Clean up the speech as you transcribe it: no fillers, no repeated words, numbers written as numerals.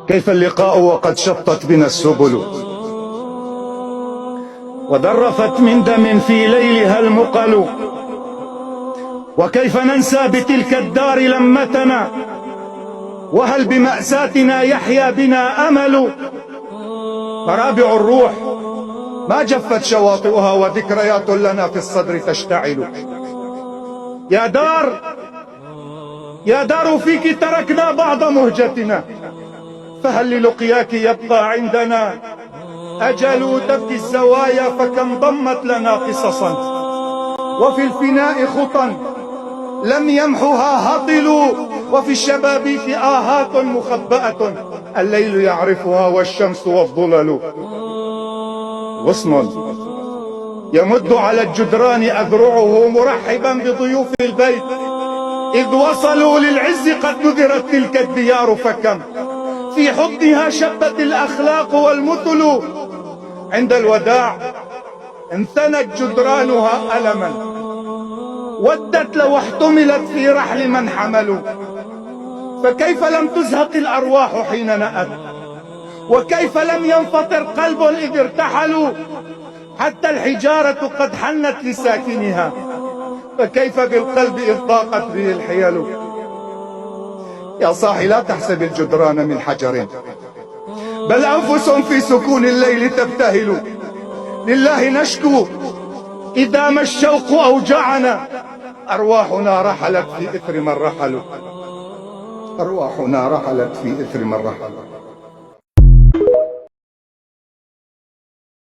كيف اللقاء وقد شطت بنا السبل وذرفت من دم في ليلها المقل. وكيف ننسى بتلك الدار لمتنا، وهل بمأساتنا يحيا بنا أمل؟ مرابع الروح ما جفت شواطئها وذكريات لنا في الصدر تشتعل. يا دار يا دار فيك تركنا بعض مهجتنا، فهل للقياك يبقى عندنا أجل؟ تبكي الزوايا فكم ضمت لنا قصصا، وفي الفناء خطا لم يمحها هطل، وفي الشبابيك آهات مخبأة الليل يعرفها والشمس والظلل. غصن يمد على الجدران أذرعه مرحبا بضيوف البيت، إذ وصلوا للعز قد نذرت تلك الديار، فكم في حضنها شبت الأخلاق والمثل. عند الوداع انثنت جدرانها ألما، ودت لو احتملت في رحل من حملوا. فكيف لم تزهق الأرواح حين نأت، وكيف لم ينفطر قلب إذ ارتحلوا. حتى الحجارة قد حنت لساكنها، فكيف بالقلب إذ ضاقت به الحيل. يا صاحي لا تحسب الجدران من حجر، بل أنفس في سكون الليل تبتهل. لله نشكو إذا ما الشوق أوجعنا، أرواحنا رحلت في إثر من رحلوا. أرواحنا رحلت في إثر من رحلوا.